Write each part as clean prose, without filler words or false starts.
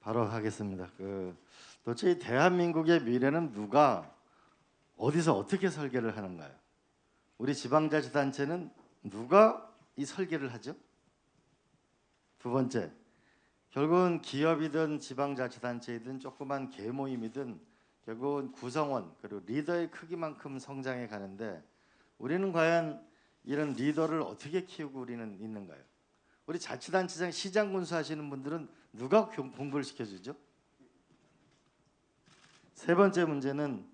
바로 하겠습니다. 도대체 대한민국의 미래는 누가 어디서 어떻게 설계를 하는가요? 우리 지방자치단체는 누가 이 설계를 하죠? 두 번째, 결국은 기업이든 지방자치단체이든 조그만 개모임이든 결국은 구성원 그리고 리더의 크기만큼 성장해 가는데 우리는 과연 이런 리더를 어떻게 키우고 우리는 있는가요? 우리 자치단체장 시장 군수하시는 분들은 누가 공부를 시켜주죠? 세 번째 문제는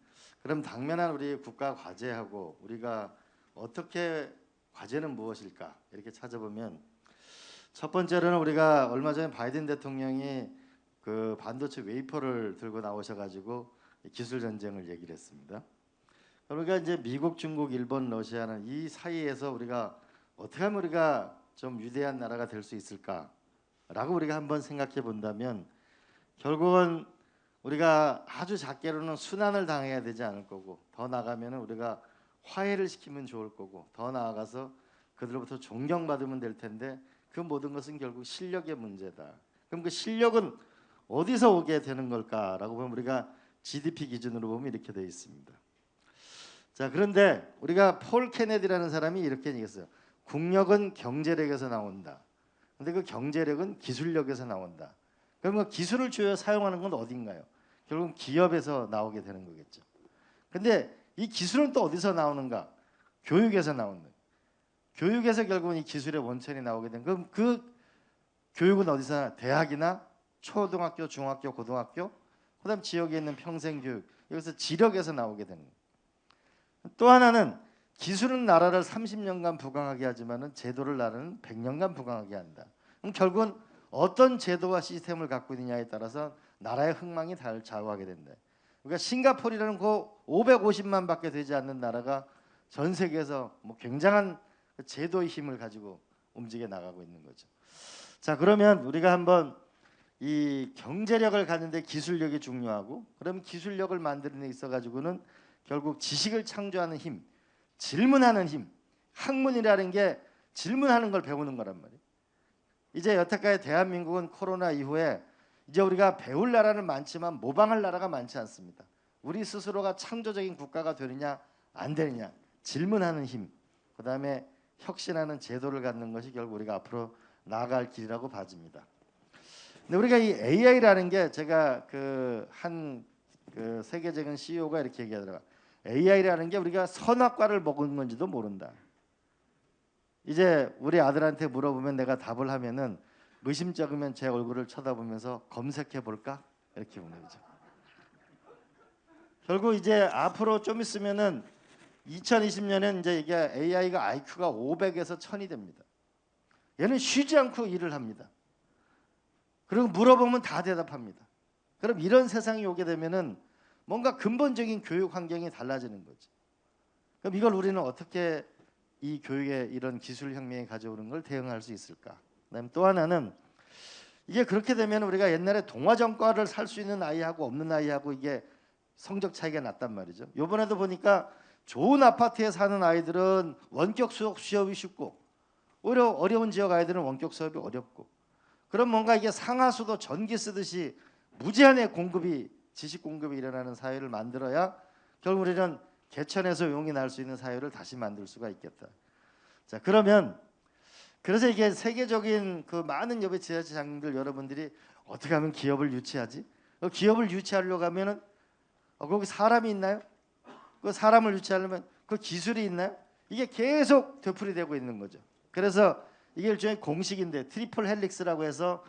그럼 당면한 우리 국가 과제하고 우리가 어떻게 과제는 무엇일까 이렇게 찾아보면 첫 번째로는 우리가 얼마 전에 바이든 대통령이 그 반도체 웨이퍼를 들고 나오셔가지고 기술 전쟁을 얘기를 했습니다. 그러니까 이제 미국, 중국, 일본, 러시아는 이 사이에서 우리가 어떻게 하면 우리가 좀 위대한 나라가 될 수 있을까라고 우리가 한번 생각해 본다면 결국은 우리가 아주 작게로는 순환을 당해야 되지 않을 거고 더 나가면은 우리가 화해를 시키면 좋을 거고 더 나아가서 그들로부터 존경받으면 될 텐데 그 모든 것은 결국 실력의 문제다. 그럼 그 실력은 어디서 오게 되는 걸까라고 보면 우리가 GDP 기준으로 보면 이렇게 되어 있습니다. 자, 그런데 우리가 폴 케네디라는 사람이 이렇게 얘기했어요. 국력은 경제력에서 나온다. 근데 그 경제력은 기술력에서 나온다. 그러면 기술을 주어 사용하는 건 어딘가요? 결국 기업에서 나오게 되는 거겠죠. 근데 이 기술은 또 어디서 나오는가? 교육에서 나온다. 교육에서 결국은 이 기술의 원천이 나오게 된 그럼 그 교육은 어디서 대학이나 초등학교, 중학교, 고등학교, 그다음 지역에 있는 평생교육 여기서 지력에서 나오게 되는 거예요. 또 하나는 기술은 나라를 30년간 부강하게 하지만은 제도를 나라는 100년간 부강하게 한다. 그럼 결국은 어떤 제도와 시스템을 갖고 있느냐에 따라서 나라의 흥망이 좌우하게 된다. 그러니까 싱가포르라는 그 550만밖에 되지 않는 나라가 전 세계에서 뭐 굉장한 제도의 힘을 가지고 움직여 나가고 있는 거죠. 자, 그러면 우리가 한번 이 경제력을 갖는데 기술력이 중요하고 그럼 기술력을 만드는 데 있어 가지고는 결국 지식을 창조하는 힘, 질문하는 힘, 학문이라는 게 질문하는 걸 배우는 거란 말이에요. 이제 여태까지 대한민국은 코로나 이후에 이제 우리가 배울 나라는 많지만 모방할 나라가 많지 않습니다. 우리 스스로가 창조적인 국가가 되느냐 안 되느냐 질문하는 힘, 그다음에 혁신하는 제도를 갖는 것이 결국 우리가 앞으로 나아갈 길이라고 봐집니다. 근데 우리가 이 AI라는 게 제가 그 세계적인 CEO가 이렇게 얘기하더라고요. AI라는 게 우리가 선악과를 먹은 건지도 모른다. 이제 우리 아들한테 물어보면 내가 답을 하면은 의심쩍으면 제 얼굴을 쳐다보면서 검색해 볼까? 이렇게 보는 거죠. 결국 이제 앞으로 좀 있으면은 2020년엔 이제 이게 AI가 IQ가 500에서 1000이 됩니다. 얘는 쉬지 않고 일을 합니다. 그리고 물어보면 다 대답합니다. 그럼 이런 세상이 오게 되면은 뭔가 근본적인 교육 환경이 달라지는 거죠. 그럼 이걸 우리는 어떻게 이 교육에 이런 기술 혁명이 가져오는 걸 대응할 수 있을까? 그다음에 또 하나는 이게 그렇게 되면 우리가 옛날에 동화전과를 살 수 있는 아이하고 없는 아이하고 이게 성적 차이가 났단 말이죠. 이번에도 보니까 좋은 아파트에 사는 아이들은 원격 수업 시험이 쉽고 오히려 어려운 지역 아이들은 원격 수업이 어렵고 그럼 뭔가 이게 상하수도 전기 쓰듯이 무제한의 공급이 지식 공급이 일어나는 사회를 만들어야 결국 우리는 개천에서 용이 날 수 있는 사회를 다시 만들 수가 있겠다. 자, 그러면 그래서 이게 세계적인 그 많은 여배 지자체장들 여러분들이 어떻게 하면 기업을 유치하지? 기업을 유치하려고 하면은 거기 사람이 있나요? 그 사람을 유치하려면 그 기술이 있나요? 이게 계속 되풀이되고 있는 거죠. 그래서 이게 일종의 공식인데 트리플 헬릭스라고 해서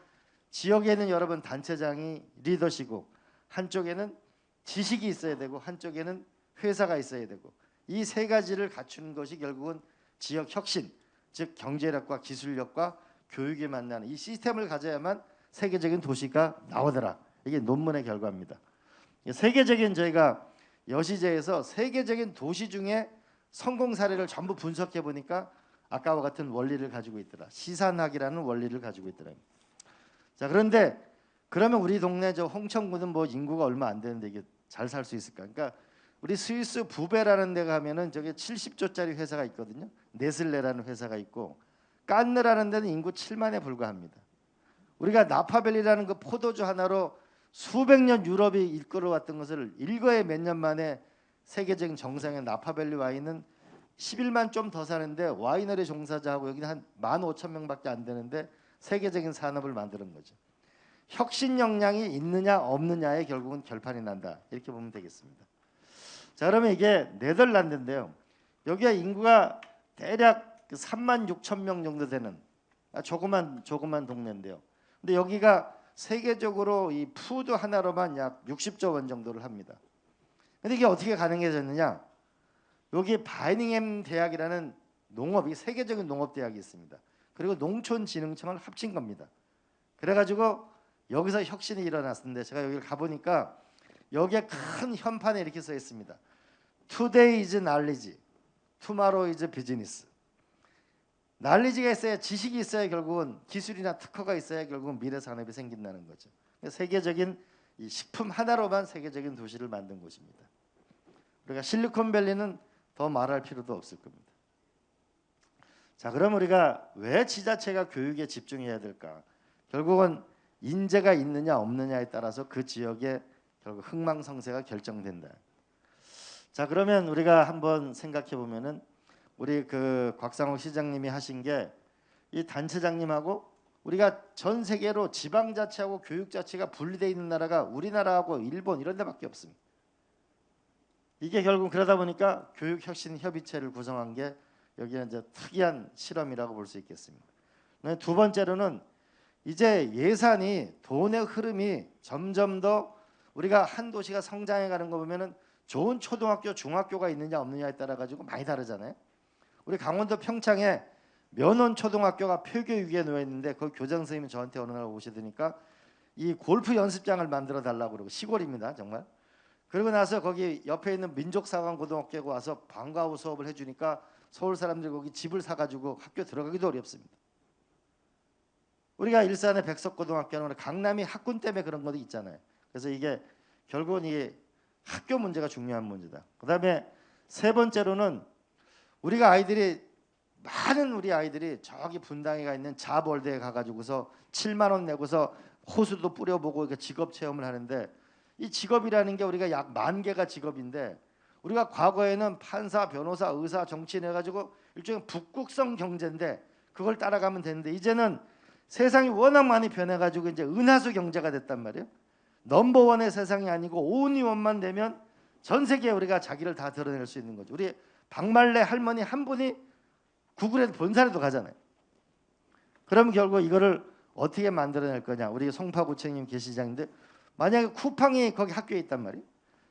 지역에 있는 여러분 단체장이 리더시고 한쪽에는 지식이 있어야 되고 한쪽에는 회사가 있어야 되고 이 세 가지를 갖추는 것이 결국은 지역 혁신, 즉 경제력과 기술력과 교육이 만나는 이 시스템을 가져야만 세계적인 도시가 나오더라. 이게 논문의 결과입니다. 세계적인 저희가 여시제에서 세계적인 도시 중에 성공 사례를 전부 분석해 보니까 아까와 같은 원리를 가지고 있더라. 시산학이라는 원리를 가지고 있더라. 자, 그런데 그러면 우리 동네 저 홍천구는 뭐 인구가 얼마 안 되는데 이게 잘 살 수 있을까? 그러니까 우리 스위스 부베라는 데 가면은 저게 70조짜리 회사가 있거든요. 네슬레라는 회사가 있고 깐느라는 데는 인구 7만에 불과합니다. 우리가 나파밸리라는 그 포도주 하나로 수백 년 유럽이 이끌어왔던 것을 일거에 몇 년 만에 세계적인 정상의 나파밸리 와인은 11만 좀 더 사는데 와이너리 종사자하고 여기는 한 15,000명밖에 안 되는데 세계적인 산업을 만드는 거죠. 혁신 역량이 있느냐 없느냐에 결국은 결판이 난다. 이렇게 보면 되겠습니다. 자, 그러면 이게 네덜란드인데요. 여기가 인구가 대략 3만 6천 명 정도 되는 조그만 동네인데요. 근데 여기가 세계적으로 이 푸드 하나로만 약 60조 원 정도를 합니다. 근데 이게 어떻게 가능해졌느냐? 여기 바이닝햄 대학이라는 농업이 세계적인 농업 대학이 있습니다. 그리고 농촌진흥청을 합친 겁니다. 그래가지고 여기서 혁신이 일어났는데 제가 여기를 가보니까 여기에 큰 현판에 이렇게 써 있습니다. Today is knowledge, tomorrow is business. knowledge가 있어야 지식이 있어야 결국은 기술이나 특허가 있어야 결국은 미래 산업이 생긴다는 거죠. 세계적인 이 식품 하나로만 세계적인 도시를 만든 곳입니다. 우리가 실리콘밸리는 더 말할 필요도 없을 겁니다. 자, 그럼 우리가 왜 지자체가 교육에 집중해야 될까? 결국은 인재가 있느냐 없느냐에 따라서 그 지역의 결국 흥망성쇠가 결정된다. 자, 그러면 우리가 한번 생각해 보면은 우리 그 곽상욱 시장님이 하신 게 이 단체장님하고 우리가 전 세계로 지방자치하고 교육자치가 분리되어 있는 나라가 우리나라하고 일본 이런 데밖에 없습니다. 이게 결국 그러다 보니까 교육혁신협의체를 구성한 게 여기는 이제 특이한 실험이라고 볼 수 있겠습니다. 두 번째로는 이제 예산이 돈의 흐름이 점점 더 우리가 한 도시가 성장해 가는 거 보면은 좋은 초등학교, 중학교가 있느냐 없느냐에 따라 가지고 많이 다르잖아요. 우리 강원도 평창에 면원 초등학교가 폐교 위기에 놓여 있는데 그 교장 선생님이 저한테 어느 날 오시더니까 이 골프 연습장을 만들어 달라고 그러고 시골입니다, 정말. 그러고 나서 거기 옆에 있는 민족사관고등학교에 와서 방과 후 수업을 해주니까 서울 사람들이 거기 집을 사가지고 학교 들어가기도 어렵습니다. 우리가 일산의 백석고등학교는 강남이 학군 때문에 그런 것도 있잖아요. 그래서 이게 결국은 이 학교 문제가 중요한 문제다. 그다음에 세 번째로는 우리가 많은 우리 아이들이 저기 분당에 가 있는 자월대에 가가지고서 7만 원 내고서 호수도 뿌려보고 이렇게 직업 체험을 하는데 이 직업이라는 게 우리가 약 10,000개가 직업인데 우리가 과거에는 판사, 변호사, 의사, 정치인 해가지고 일종의 북극성 경제인데 그걸 따라가면 되는데 이제는 세상이 워낙 많이 변해가지고 이제 은하수 경제가 됐단 말이에요. 넘버원의 세상이 아니고 온리원만 되면 전 세계에 우리가 자기를 다 드러낼 수 있는 거죠. 우리 박말래 할머니 한 분이 구글에 본사에도 가잖아요. 그럼 결국 이거를 어떻게 만들어낼 거냐. 우리 송파구청님 계시장인데 만약에 쿠팡이 거기 학교에 있단 말이에요.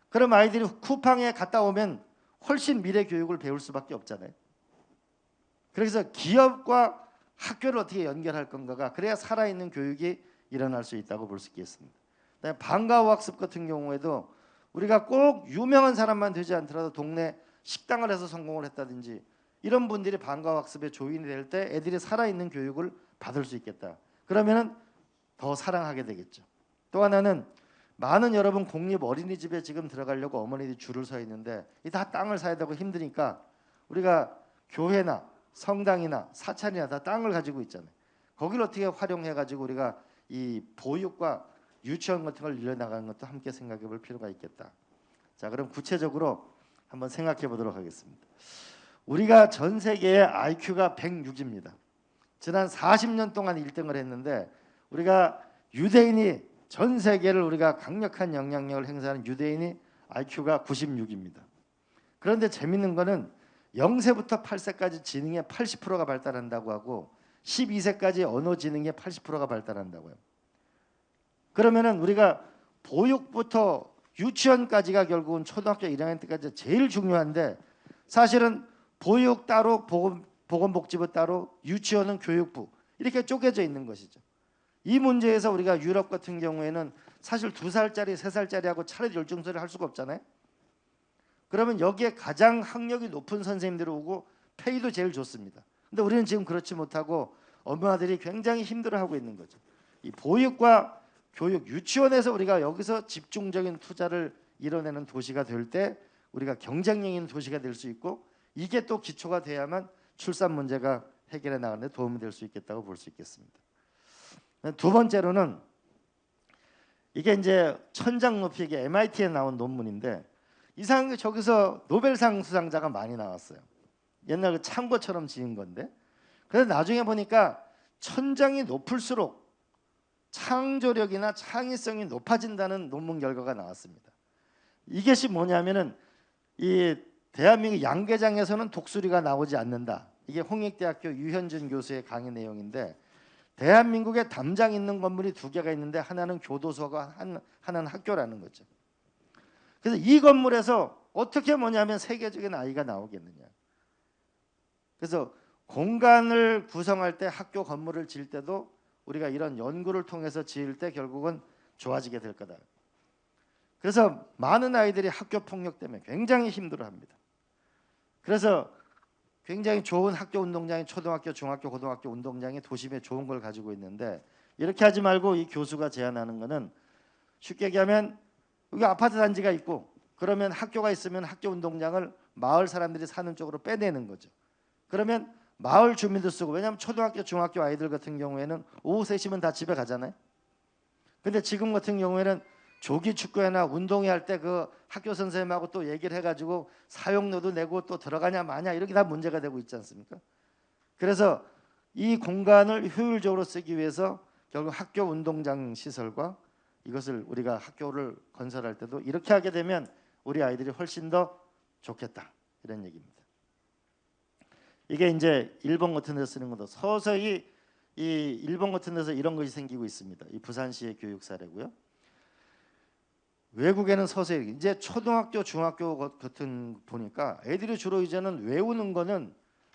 그럼 아이들이 쿠팡에 갔다 오면 훨씬 미래 교육을 배울 수밖에 없잖아요. 그래서 기업과 학교를 어떻게 연결할 건가가 그래야 살아있는 교육이 일어날 수 있다고 볼 수 있겠습니다. 방과후 학습 같은 경우에도 우리가 꼭 유명한 사람만 되지 않더라도 동네 식당을 해서 성공을 했다든지 이런 분들이 방과후 학습의 조인이 될 때 애들이 살아있는 교육을 받을 수 있겠다. 그러면은 더 사랑하게 되겠죠. 또 하나는 많은 여러분 공립 어린이집에 지금 들어가려고 어머니들이 줄을 서 있는데 이 다 땅을 사야 되고 힘드니까 우리가 교회나 성당이나 사찰이나 다 땅을 가지고 있잖아요. 거기를 어떻게 활용해 가지고 우리가 이 보육과 유치원 같은 걸 이뤄나가는 것도 함께 생각해 볼 필요가 있겠다. 자, 그럼 구체적으로 한번 생각해 보도록 하겠습니다. 우리가 전 세계의 IQ가 106입니다. 지난 40년 동안 1등을 했는데 우리가 유대인이 전 세계를 우리가 강력한 영향력을 행사하는 유대인이 IQ가 96입니다. 그런데 재밌는 거는 0세부터 8세까지 지능의 80%가 발달한다고 하고 12세까지 언어 지능의 80%가 발달한다고 해요. 그러면은 우리가 보육부터 유치원까지가 결국은 초등학교 1학년 때까지 제일 중요한데 사실은 보육 따로 보건복지부 따로 유치원은 교육부 이렇게 쪼개져 있는 것이죠. 이 문제에서 우리가 유럽 같은 경우에는 사실 2살짜리 3살짜리하고 차례 열중서를 할 수가 없잖아요. 그러면 여기에 가장 학력이 높은 선생님들이 오고 페이도 제일 좋습니다. 근데 우리는 지금 그렇지 못하고 엄마들이 굉장히 힘들어하고 있는 거죠. 이 보육과 교육, 유치원에서 우리가 여기서 집중적인 투자를 이뤄내는 도시가 될 때 우리가 경쟁력 있는 도시가 될 수 있고 이게 또 기초가 돼야만 출산 문제가 해결해 나가는 데 도움이 될 수 있겠다고 볼 수 있겠습니다. 두 번째로는 이게 이제 천장 높이 이게 MIT에 나온 논문인데 이상한 게 저기서 노벨상 수상자가 많이 나왔어요. 옛날 그 창고처럼 지은 건데 그래서 나중에 보니까 천장이 높을수록 창조력이나 창의성이 높아진다는 논문 결과가 나왔습니다. 이것이 뭐냐면은 이 대한민국 양계장에서는 독수리가 나오지 않는다. 이게 홍익대학교 유현준 교수의 강의 내용인데 대한민국에 담장 있는 건물이 두 개가 있는데 하나는 교도소고 하나는 학교라는 거죠. 그래서 이 건물에서 어떻게 뭐냐면 세계적인 아이가 나오겠느냐. 그래서 공간을 구성할 때 학교 건물을 지을 때도 우리가 이런 연구를 통해서 지을 때 결국은 좋아지게 될 거다. 그래서 많은 아이들이 학교 폭력 때문에 굉장히 힘들어합니다. 그래서 굉장히 좋은 학교 운동장이 초등학교, 중학교, 고등학교 운동장이 도심에 좋은 걸 가지고 있는데 이렇게 하지 말고 이 교수가 제안하는 거는 쉽게 얘기하면 여기 아파트 단지가 있고 그러면 학교가 있으면 학교 운동장을 마을 사람들이 사는 쪽으로 빼내는 거죠. 그러면 마을 주민도 쓰고 왜냐하면 초등학교, 중학교 아이들 같은 경우에는 오후 3시면 다 집에 가잖아요. 근데 지금 같은 경우에는 조기 축구회나 운동회 할 때 그 학교 선생님하고 또 얘기를 해가지고 사용료도 내고 또 들어가냐 마냐 이렇게 다 문제가 되고 있지 않습니까? 그래서 이 공간을 효율적으로 쓰기 위해서 결국 학교 운동장 시설과 이것을 우리가 학교를 건설할 때도 이렇게 하게 되면 우리 아이들이 훨씬 더 좋겠다 이런 얘기입니다. 이게 이제 일본 같은 데서 쓰는 것도 서서히 이 일본 같은 데서 이런 것이 생기고 있습니다. 이 부산시의 교육 사례고요. 외국에는 서서히 이제 초등학교, 중학교 같은 보니까 애들이 주로 이제는 외우는 거는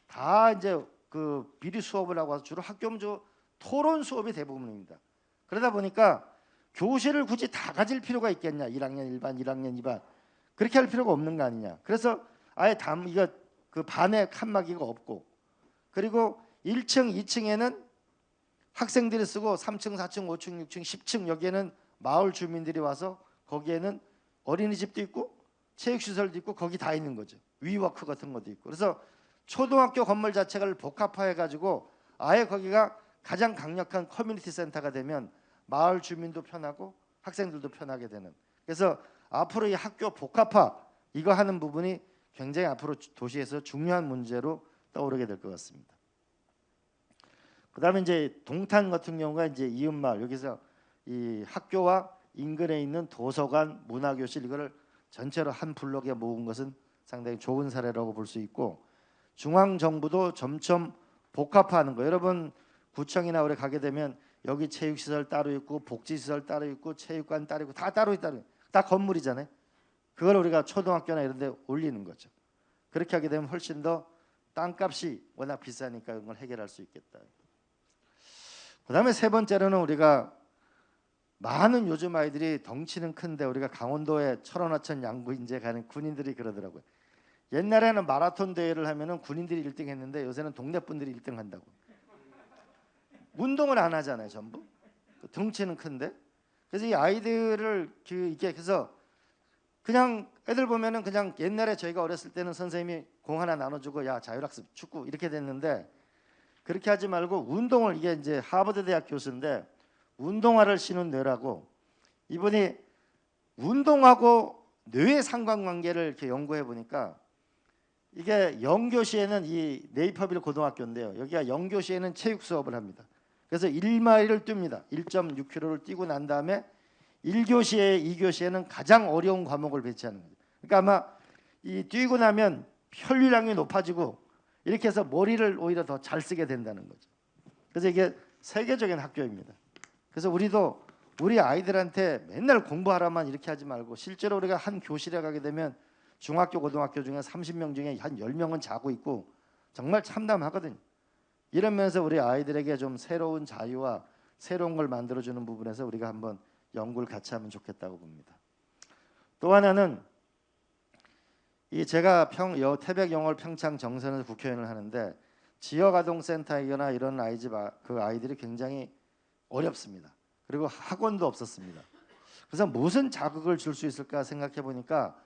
다 이제 그 비리 수업을 하고 와서 주로 학교 토론 수업이 대부분입니다. 그러다 보니까 교실을 굳이 다 가질 필요가 있겠냐? 1학년 1반, 1학년 2반 그렇게 할 필요가 없는 거 아니냐? 그래서 아예 이거 그 반에 칸막이가 없고 그리고 1층, 2층에는 학생들이 쓰고 3층, 4층, 5층, 6층, 10층 여기에는 마을 주민들이 와서 거기에는 어린이집도 있고 체육시설도 있고 거기 다 있는 거죠. 위워크 같은 것도 있고 그래서 초등학교 건물 자체를 복합화해가지고 아예 거기가 가장 강력한 커뮤니티 센터가 되면 마을 주민도 편하고 학생들도 편하게 되는 그래서 앞으로 이 학교 복합화 이거 하는 부분이 굉장히 앞으로 도시에서 중요한 문제로 떠오르게 될 것 같습니다. 그다음에 이제 동탄 같은 경우가 이제 이웃마을 여기서 이 학교와 인근에 있는 도서관, 문화교실 이거를 전체로 한 블록에 모은 것은 상당히 좋은 사례라고 볼 수 있고 중앙정부도 점점 복합화하는 거. 여러분 구청이나 우리 가게 되면 여기 체육시설 따로 있고 복지시설 따로 있고 체육관 따로 있고 다 따로 있다. 다 건물이잖아요. 그걸 우리가 초등학교나 이런 데 올리는 거죠. 그렇게 하게 되면 훨씬 더 땅값이 워낙 비싸니까 이걸 해결할 수 있겠다. 그다음에 세 번째로는 우리가 많은 요즘 아이들이 덩치는 큰데 우리가 강원도에 철원하천 양구인제 가는 군인들이 그러더라고요. 옛날에는 마라톤 대회를 하면은 군인들이 1등 했는데 요새는 동네 분들이 1등 한다고. 운동을 안 하잖아요, 전부. 덩치는 큰데. 그래서 이 아이들을 이게 그래서 그냥 애들 보면은 그냥 옛날에 저희가 어렸을 때는 선생님이 공 하나 나눠주고 야 자율학습 축구 이렇게 됐는데 그렇게 하지 말고 운동을 이게 이제 하버드 대학 교수인데 운동화를 신은 뇌라고 이분이 운동하고 뇌의 상관관계를 이렇게 연구해 보니까 이게 영교시에는 이 네이퍼빌 고등학교인데요. 여기가 영교시에는 체육 수업을 합니다. 그래서 1마일을 뜁니다. 1.6km를 뛰고 난 다음에 1교시에 2교시에는 가장 어려운 과목을 배치하는 거죠. 그러니까 아마 이 뛰고 나면 혈류량이 높아지고 이렇게 해서 머리를 오히려 더 잘 쓰게 된다는 거죠. 그래서 이게 세계적인 학교입니다. 그래서 우리도 우리 아이들한테 맨날 공부하라만 이렇게 하지 말고 실제로 우리가 한 교실에 가게 되면 중학교 고등학교 중에 30명 중에 한 10명은 자고 있고 정말 참담하거든요. 이런 면에서 우리 아이들에게 좀 새로운 자유와 새로운 걸 만들어주는 부분에서 우리가 한번 연구를 같이 하면 좋겠다고 봅니다. 또 하나는 이 제가 태백 영월 평창 정선에서 국회의원을 하는데 지역아동센터이거나 이런 그 아이들이 굉장히 어렵습니다. 그리고 학원도 없었습니다. 그래서 무슨 자극을 줄 수 있을까 생각해 보니까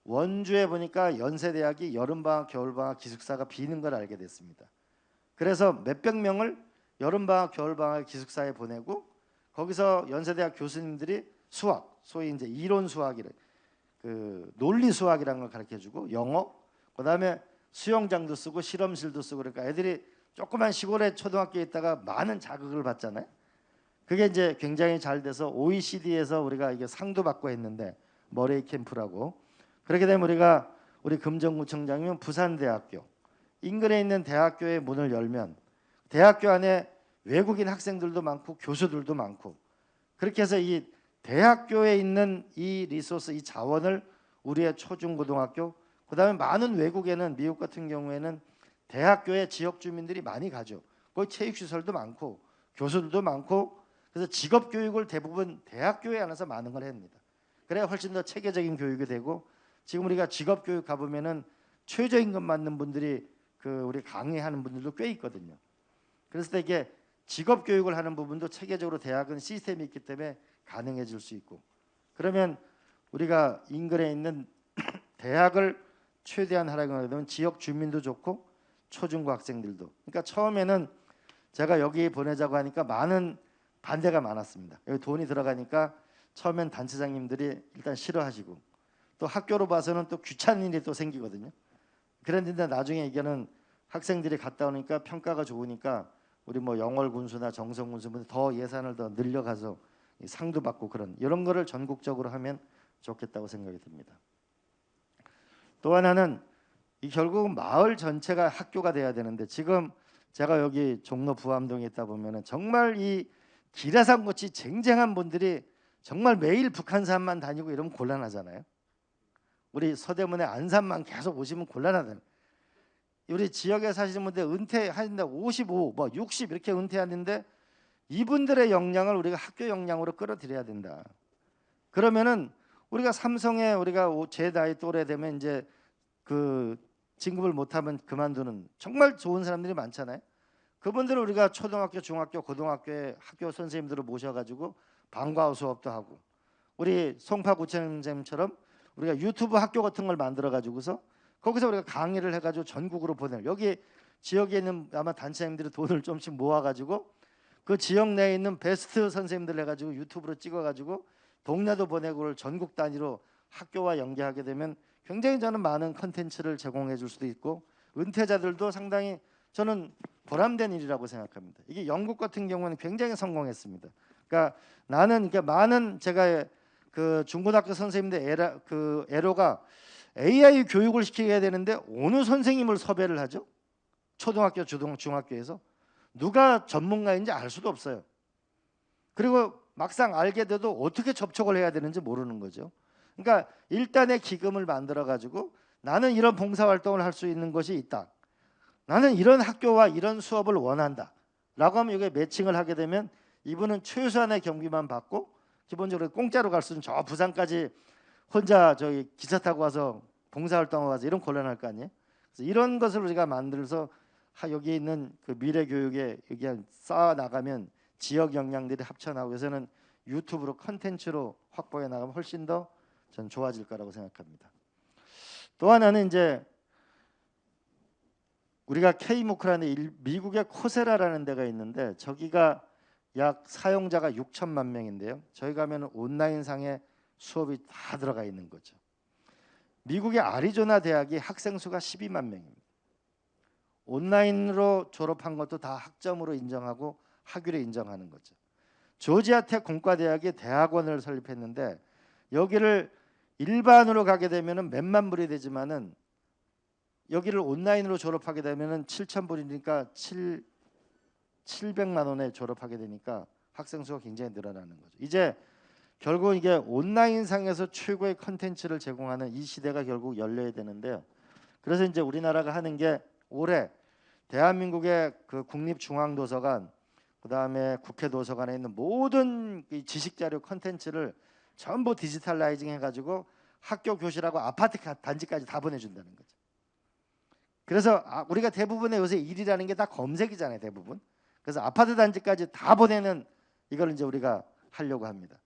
원주에 보니까 연세대학이 여름방학 겨울방학 기숙사가 비는 걸 알게 됐습니다. 그래서 몇백 명을 여름방학, 겨울방학 기숙사에 보내고 거기서 연세대학 교수님들이 수학, 소위 이제 이론 수학이래, 그 논리 수학이라는 걸 가르쳐주고 영어, 그다음에 수영장도 쓰고 실험실도 쓰고 그러니까 애들이 조그만 시골의 초등학교에 있다가 많은 자극을 받잖아요. 그게 이제 굉장히 잘 돼서 OECD에서 우리가 이게 상도 받고 했는데 머레이 캠프라고. 그렇게 되면 우리 금정구청장이면 부산대학교 인근에 있는 대학교의 문을 열면 대학교 안에 외국인 학생들도 많고 교수들도 많고 그렇게 해서 이 대학교에 있는 이 리소스, 이 자원을 우리의 초중고등학교, 그다음에 많은 외국에는 미국 같은 경우에는 대학교에 지역 주민들이 많이 가죠. 거기 체육시설도 많고 교수들도 많고 그래서 직업 교육을 대부분 대학교에 안에서 많은 걸 합니다. 그래야 훨씬 더 체계적인 교육이 되고 지금 우리가 직업 교육 가보면은 최저임금 받는 분들이 그 우리 강의하는 분들도 꽤 있거든요. 그래서 이게 직업 교육을 하는 부분도 체계적으로 대학은 시스템이 있기 때문에 가능해질 수 있고 그러면 우리가 인근에 있는 대학을 최대한 하려고 하면 지역 주민도 좋고 초중고 학생들도 그러니까 처음에는 제가 여기 보내자고 하니까 많은 반대가 많았습니다. 여기 돈이 들어가니까 처음엔 단체장님들이 일단 싫어하시고 또 학교로 봐서는 또 귀찮은 일이 또 생기거든요. 그런데 나중에 이게는 학생들이 갔다 오니까 평가가 좋으니까 우리 뭐 영월군수나 정성군수분들 더 예산을 더 늘려가서 상도 받고 그런 이런 거를 전국적으로 하면 좋겠다고 생각이 듭니다. 또 하나는 이 결국은 마을 전체가 학교가 돼야 되는데 지금 제가 여기 종로 부암동에 있다 보면은 정말 이 기라상같이 쟁쟁한 분들이 정말 매일 북한산만 다니고 이러면 곤란하잖아요. 우리 서대문에 안산만 계속 오시면 곤란하잖아요. 우리 지역에 사시는 분들 은퇴하는데 55, 뭐 60 이렇게 은퇴하는데 이분들의 역량을 우리가 학교 역량으로 끌어들여야 된다. 그러면은 우리가 삼성에 우리가 제 나이 또래 되면 이제 그 진급을 못하면 그만두는 정말 좋은 사람들이 많잖아요. 그분들을 우리가 초등학교, 중학교, 고등학교에 학교 선생님들을 모셔가지고 방과후 수업도 하고 우리 송파구청장님처럼 우리가 유튜브 학교 같은 걸 만들어 가지고서 거기서 우리가 강의를 해가지고 전국으로 보내는 여기 지역에 있는 아마 단체장님들이 돈을 좀씩 모아가지고 그 지역 내에 있는 베스트 선생님들 해가지고 유튜브로 찍어가지고 동네도 보내고 전국 단위로 학교와 연계하게 되면 굉장히 저는 많은 컨텐츠를 제공해 줄 수도 있고 은퇴자들도 상당히 저는 보람된 일이라고 생각합니다. 이게 영국 같은 경우는 굉장히 성공했습니다. 그러니까 나는 이게 많은 제가 그 중고등학교 선생님들 애로가 AI 교육을 시켜야 되는데 어느 선생님을 섭외를 하죠? 초등학교, 중학교에서 누가 전문가인지 알 수도 없어요. 그리고 막상 알게 돼도 어떻게 접촉을 해야 되는지 모르는 거죠. 그러니까 일단의 기금을 만들어 가지고 나는 이런 봉사활동을 할 수 있는 것이 있다. 나는 이런 학교와 이런 수업을 원한다. 라고 하면 이게 매칭을 하게 되면 이분은 최소한의 경비만 받고 기본적으로 공짜로 갈 수 있는 저 부산까지 혼자 저기 기차 타고 와서 봉사활동하고 와서 이런 곤란할 거 아니에요. 그래서 이런 것을 우리가 만들어서 여기 있는 그 미래 교육에 여기 쌓아 나가면 지역 역량들이 합쳐나오고서는 유튜브로 컨텐츠로 확보해 나가면 훨씬 더 전 좋아질 거라고 생각합니다. 또 하나는 이제 우리가 K무크라는 미국의 코세라라는 데가 있는데 저기가 약 사용자가 6천만 명인데요. 저희 가면 온라인상에 수업이 다 들어가 있는 거죠. 미국의 아리조나 대학이 학생 수가 12만 명입니다. 온라인으로 졸업한 것도 다 학점으로 인정하고 학위를 인정하는 거죠. 조지아텍 공과대학이 대학원을 설립했는데 여기를 일반으로 가게 되면은 몇만 불이 되지만은 여기를 온라인으로 졸업하게 되면은 7천 불이니까 700만 원에 졸업하게 되니까 학생 수가 굉장히 늘어나는 거죠. 이제 결국 이게 온라인상에서 최고의 컨텐츠를 제공하는 이 시대가 결국 열려야 되는데요. 그래서 이제 우리나라가 하는 게 올해 대한민국의 그 국립중앙도서관 그다음에 국회도서관에 있는 모든 이 지식자료 컨텐츠를 전부 디지털라이징 해가지고 학교 교실하고 아파트 단지까지 다 보내준다는 거죠. 그래서 우리가 대부분의 요새 일이라는 게 다 검색이잖아요, 대부분. 그래서 아파트 단지까지 다 보내는 이걸 이제 우리가 하려고 합니다.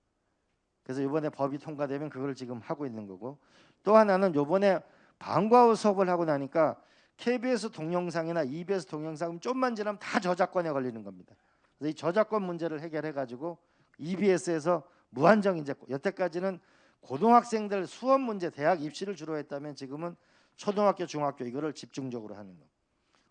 그래서 이번에 법이 통과되면 그걸 지금 하고 있는 거고 또 하나는 이번에 방과후 수업을 하고 나니까 KBS 동영상이나 EBS 동영상 좀만 지나면 다 저작권에 걸리는 겁니다. 그래서 이 저작권 문제를 해결해 가지고 EBS에서 무한정 인재권, 여태까지는 고등학생들 수업 문제, 대학 입시를 주로 했다면 지금은 초등학교, 중학교 이거를 집중적으로 하는 거.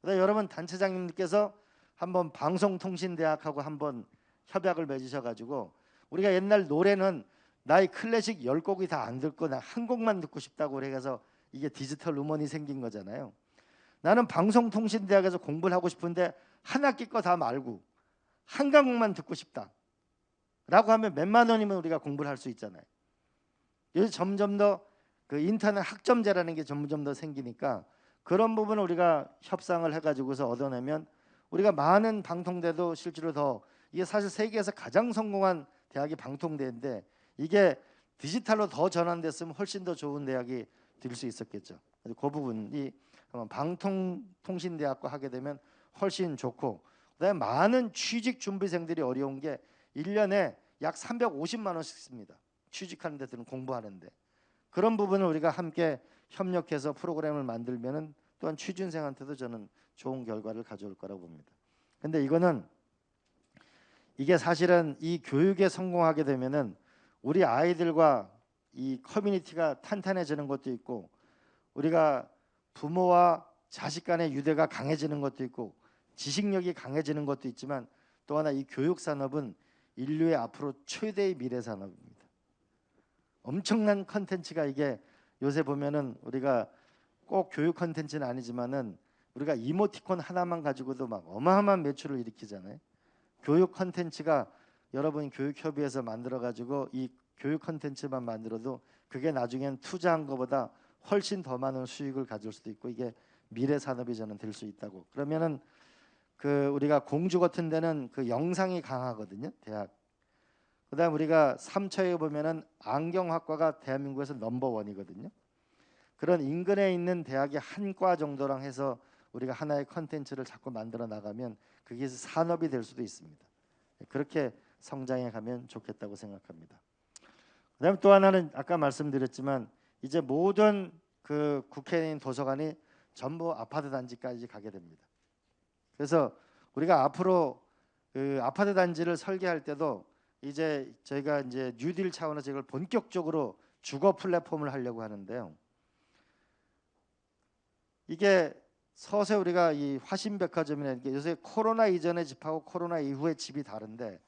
그다음에 여러분 단체장님들께서 한번 방송통신대학하고 한번 협약을 맺으셔 가지고 우리가 옛날 노래는 나의 클래식 10곡이 다 안 듣고 나 한 곡만 듣고 싶다고 해서 이게 디지털 음원이 생긴 거잖아요. 나는 방송통신대학에서 공부를 하고 싶은데 한 학기 거 다 말고 한 과목만 듣고 싶다 라고 하면 몇만 원이면 우리가 공부를 할 수 있잖아요. 요즘 점점 더 그 인터넷 학점제라는 게 점점 더 생기니까 그런 부분을 우리가 협상을 해가지고서 얻어내면 우리가 많은 방통대도 실제로 더, 이게 사실 세계에서 가장 성공한 대학이 방통대인데 이게 디지털로 더 전환됐으면 훨씬 더 좋은 대학이 될 수 있었겠죠. 그래서 그 부분이 방통통신대학과 하게 되면 훨씬 좋고, 그다음에 많은 취직 준비생들이 어려운 게 1년에 약 350만 원씩 씁니다. 취직하는 데들은 공부하는데. 그런 부분을 우리가 함께 협력해서 프로그램을 만들면은 또한 취준생한테도 저는 좋은 결과를 가져올 거라고 봅니다. 근데 이게 사실은 이 교육에 성공하게 되면은 우리 아이들과 이 커뮤니티가 탄탄해지는 것도 있고, 우리가 부모와 자식 간의 유대가 강해지는 것도 있고, 지식력이 강해지는 것도 있지만, 또 하나 이 교육 산업은 인류의 앞으로 최대의 미래 산업입니다. 엄청난 컨텐츠가, 이게 요새 보면은 우리가 꼭 교육 컨텐츠는 아니지만은 우리가 이모티콘 하나만 가지고도 막 어마어마한 매출을 일으키잖아요. 교육 컨텐츠가 여러분 교육협의회에서 만들어 가지고 이 교육 컨텐츠만 만들어도 그게 나중엔 투자한 것보다 훨씬 더 많은 수익을 가질 수도 있고, 이게 미래 산업이 저는 될 수 있다고. 그러면은 그 우리가 공주 같은 데는 그 영상이 강하거든요, 대학. 그다음 우리가 3차에 보면은 안경학과가 대한민국에서 넘버원이거든요. 그런 인근에 있는 대학의 한 과 정도랑 해서 우리가 하나의 컨텐츠를 자꾸 만들어 나가면 그게 산업이 될 수도 있습니다. 그렇게 성장해 가면 좋겠다고 생각합니다. 그다음 또 하나는 아까 말씀드렸지만 이제 모든 그 국회에 있는 도서관이 전부 아파트 단지까지 가게 됩니다. 그래서 우리가 앞으로 그 아파트 단지를 설계할 때도 이제 저희가 이제 뉴딜 차원에서 이걸 본격적으로 주거 플랫폼을 하려고 하는데요. 이게 서서히 우리가 이 화신백화점이나 이게 요새 코로나 이전의 집하고 코로나 이후의 집이 다른데,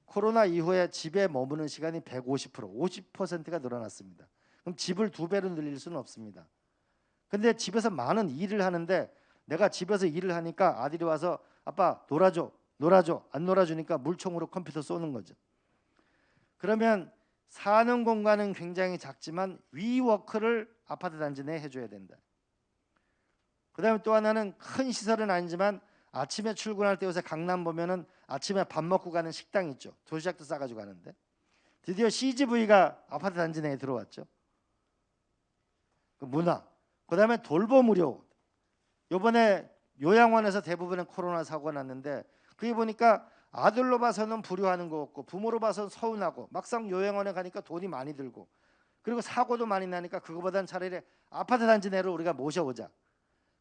코로나 이후에 집에 머무는 시간이 50%가 늘어났습니다. 그럼 집을 2배로 늘릴 수는 없습니다. 근데 집에서 많은 일을 하는데 내가 집에서 일을 하니까 아들이 와서 아빠 놀아줘 안 놀아주니까 물총으로 컴퓨터 쏘는 거죠. 그러면 사는 공간은 굉장히 작지만 위워크를 아파트 단지 내에 해줘야 된다. 그다음에 또 하나는 큰 시설은 아니지만 아침에 출근할 때 요새 강남 보면은 아침에 밥 먹고 가는 식당 있죠. 도시락도 싸가지고 가는데 드디어 CGV가 아파트 단지 내에 들어왔죠. 그 문화. 그다음에 돌보무료. 이번에 요양원에서 대부분의 코로나 사고가 났는데 그게 보니까 아들로 봐서는 불효하는 거 없고 부모로 봐서는 서운하고 막상 요양원에 가니까 돈이 많이 들고 그리고 사고도 많이 나니까 그거보다는 차라리 아파트 단지 내로 우리가 모셔오자.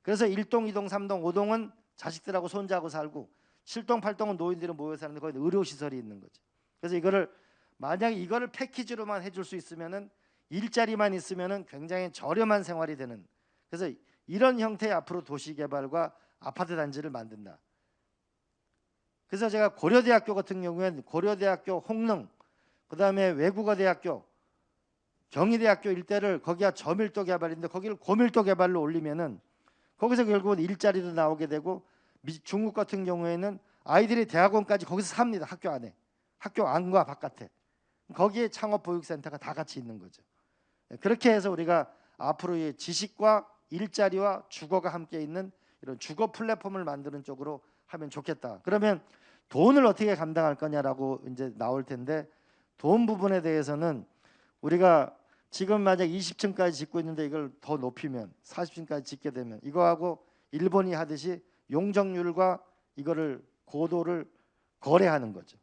그래서 1동, 2동, 3동, 5동은 자식들하고 손자하고 살고 7동, 8동은 노인들이 모여 사는데 거기 의료시설이 있는 거죠. 그래서 이거를 만약에 이거를 패키지로만 해줄 수 있으면은 일자리만 있으면은 굉장히 저렴한 생활이 되는, 그래서 이런 형태의 앞으로 도시개발과 아파트 단지를 만든다. 그래서 제가 고려대학교 같은 경우에는 고려대학교 홍릉, 그다음에 외국어대학교, 경희대학교 일대를 거기가 저밀도 개발인데 거기를 고밀도 개발로 올리면은 거기서 결국은 일자리도 나오게 되고, 중국 같은 경우에는 아이들이 대학원까지 거기서 삽니다. 학교 안에, 학교 안과 바깥에. 거기에 창업보육센터가 다 같이 있는 거죠. 그렇게 해서 우리가 앞으로의 지식과 일자리와 주거가 함께 있는 이런 주거 플랫폼을 만드는 쪽으로 하면 좋겠다. 그러면 돈을 어떻게 감당할 거냐라고 이제 나올 텐데, 돈 부분에 대해서는 우리가 지금 만약 20층까지 짓고 있는데 이걸 더 높이면 40층까지 짓게 되면 이거하고 일본이 하듯이 용적률과 이거를 고도를 거래하는 거죠.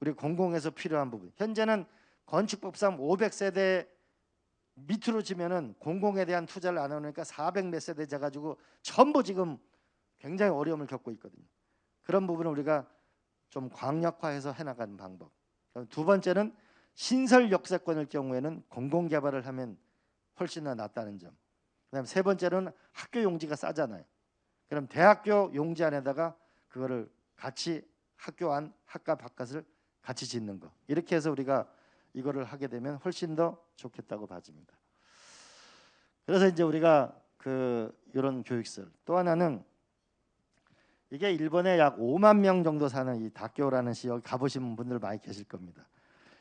우리 공공에서 필요한 부분. 현재는 건축법상 500세대 밑으로 지면은 공공에 대한 투자를 안 하니까 400 몇 세대 돼가지고 전부 지금 굉장히 어려움을 겪고 있거든요. 그런 부분을 우리가 좀 광역화해서 해나가는 방법. 두 번째는 신설 역세권일 경우에는 공공 개발을 하면 훨씬 더 낫다는 점. 그다음 세 번째는 학교 용지가 싸잖아요. 그럼 대학교 용지 안에다가 그거를 같이 학교 안 학과 바깥을 같이 짓는 거. 이렇게 해서 우리가 이거를 하게 되면 훨씬 더 좋겠다고 봐집니다. 그래서 이제 우리가 이런 교육시설 또 하나는 이게 일본에 약 5만 명 정도 사는 이 다쿄라는 지역 가보신 분들 많이 계실 겁니다.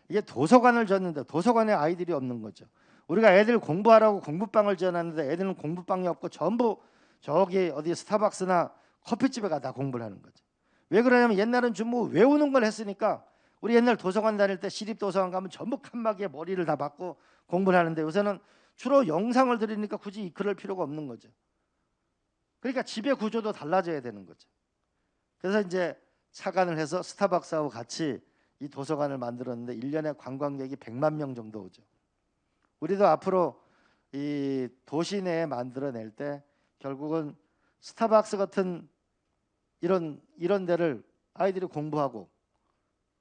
이게 도서관을 줬는데 도서관에 아이들이 없는 거죠. 우리가 애들 공부하라고 공부방을 지어놨는데 애들은 공부방이 없고 전부 저기 어디 스타벅스나 커피집에 가다 공부를 하는 거죠. 왜 그러냐면 옛날은 전부 외우는 걸 했으니까 우리 옛날 도서관 다닐 때 시립도서관 가면 전부 칸막이에 머리를 다 박고 공부를 하는데 요새는 주로 영상을 들으니까 굳이 그럴 필요가 없는 거죠. 그러니까 지배 구조도 달라져야 되는 거죠. 그래서 이제 차관을 해서 스타벅스하고 같이 이 도서관을 만들었는데 1년에 관광객이 100만 명 정도 오죠. 우리도 앞으로 이 도시 내에 만들어낼 때 결국은 스타벅스 같은 이런 데를 아이들이 공부하고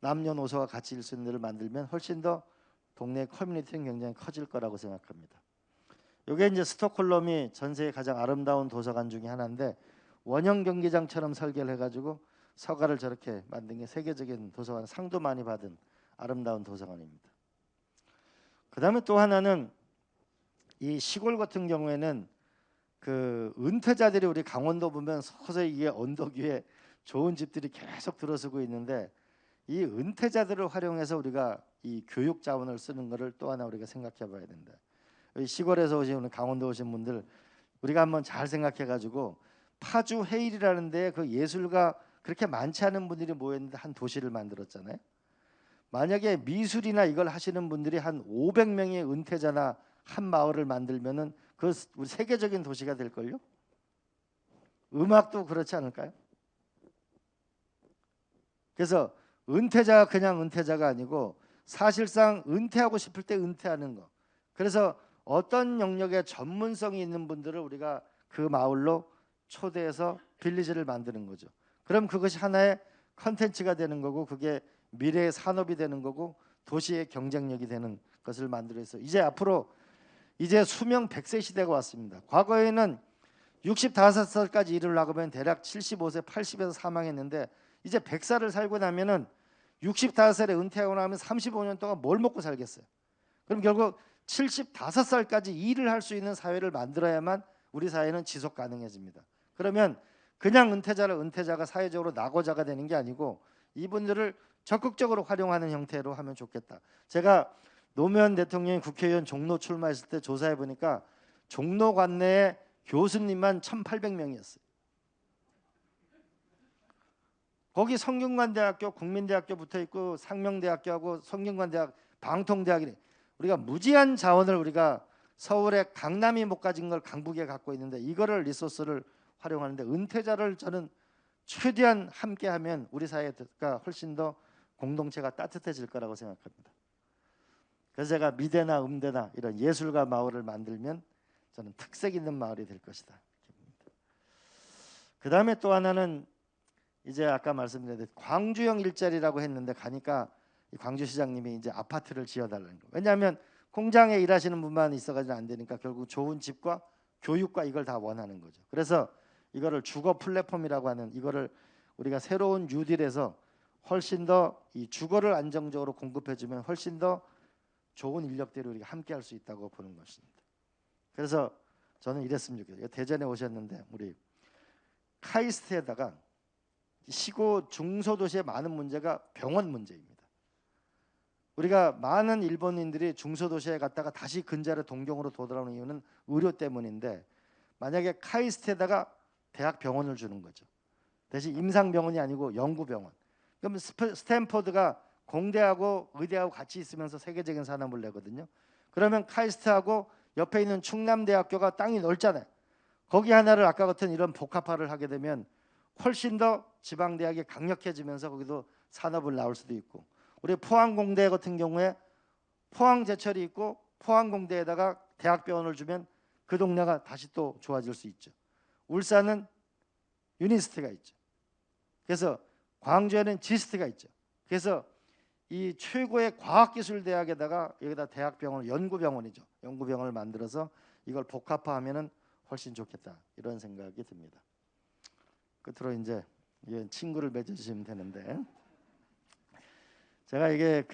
남녀노소가 같이 일 수 있는 데를 만들면 훨씬 더 동네 커뮤니티는 굉장히 커질 거라고 생각합니다. 이게 이제 스톡홀름이 전 세계 가장 아름다운 도서관 중에 하나인데 원형 경기장처럼 설계를 해가지고 서가를 저렇게 만든 게 세계적인 도서관 상도 많이 받은 아름다운 도서관입니다. 그 다음에 또 하나는 이 시골 같은 경우에는 은퇴자들이 우리 강원도 보면 서서히 이게 언덕 위에 좋은 집들이 계속 들어서고 있는데 이 은퇴자들을 활용해서 우리가 이 교육 자원을 쓰는 것을 또 하나 우리가 생각해 봐야 된다. 시골에서 오신 강원도 오신 분들 우리가 한번 잘 생각해 가지고 파주 해일이라는 데 그 예술가 그렇게 많지 않은 분들이 모였는데 한 도시를 만들었잖아요. 만약에 미술이나 이걸 하시는 분들이 한 500명의 은퇴자나 한 마을을 만들면은 그 우리 세계적인 도시가 될 걸요. 음악도 그렇지 않을까요? 그래서 은퇴자가 그냥 은퇴자가 아니고 사실상 은퇴하고 싶을 때 은퇴하는 거. 그래서 어떤 영역에 전문성이 있는 분들을 우리가 그 마을로 초대해서 빌리지를 만드는 거죠. 그럼 그것이 하나의 컨텐츠가 되는 거고 그게 미래의 산업이 되는 거고 도시의 경쟁력이 되는 것을 만들어서 이제 앞으로 이제 수명 100세 시대가 왔습니다. 과거에는 65살까지 일을 하면 대략 75세 80에서 사망했는데 이제 100살을 살고 나면은 65살에 은퇴하고 나면 35년 동안 뭘 먹고 살겠어요. 그럼 결국 75살까지 일을 할 수 있는 사회를 만들어야만 우리 사회는 지속 가능해집니다. 그러면 그냥 은퇴자가 사회적으로 낙오자가 되는 게 아니고 이분들을 적극적으로 활용하는 형태로 하면 좋겠다. 제가 노무현 대통령이 국회의원 종로 출마했을 때 조사해 보니까 종로 관내에 교수님만 1,800명이었어요. 거기 성균관대학교, 국민대학교 붙어 있고 상명대학교하고 성균관대학, 방통대학이 우리가 무지한 자원을 우리가 서울에 강남이 못 가진 걸 강북에 갖고 있는데 이거를 리소스를 활용하는데 은퇴자를 저는 최대한 함께하면 우리 사회가 훨씬 더 공동체가 따뜻해질 거라고 생각합니다. 그래서 제가 미대나 음대나 이런 예술가 마을을 만들면 저는 특색 있는 마을이 될 것이다. 그 다음에 또 하나는 이제 아까 말씀드린 광주형 일자리라고 했는데 가니까 광주시장님이 이제 아파트를 지어달라는 거예요. 왜냐하면 공장에 일하시는 분만 있어가지고 안 되니까 결국 좋은 집과 교육과 이걸 다 원하는 거죠. 그래서 이거를 주거 플랫폼이라고 하는 이거를 우리가 새로운 뉴딜에서 훨씬 더 이 주거를 안정적으로 공급해주면 훨씬 더 좋은 인력들이 우리가 함께할 수 있다고 보는 것입니다. 그래서 저는 이랬으면 좋겠어요. 대전에 오셨는데 우리 카이스트에다가 시고 중소도시의 많은 문제가 병원 문제입니다. 우리가 많은 일본인들이 중소도시에 갔다가 다시 근자로 동경으로 돌아오는 이유는 의료 때문인데 만약에 카이스트에다가 대학 병원을 주는 거죠. 대신 임상병원이 아니고 연구병원. 그럼 스탠포드가 공대하고 의대하고 같이 있으면서 세계적인 산업을 내거든요. 그러면 카이스트하고 옆에 있는 충남대학교가 땅이 넓잖아요. 거기 하나를 아까 같은 이런 복합화를 하게 되면 훨씬 더 지방대학이 강력해지면서 거기도 산업을 나올 수도 있고 우리 포항공대 같은 경우에 포항제철이 있고 포항공대에다가 대학병원을 주면 그 동네가 다시 또 좋아질 수 있죠. 울산은 유니스트가 있죠. 그래서 광주에는 지스트가 있죠. 그래서 이 최고의 과학기술대학에다가 여기다 대학병원, 연구병원이죠. 연구병원을 만들어서 이걸 복합화하면은 훨씬 좋겠다 이런 생각이 듭니다. 끝으로 이제 친구를 맺어주시면 되는데, 제가 이게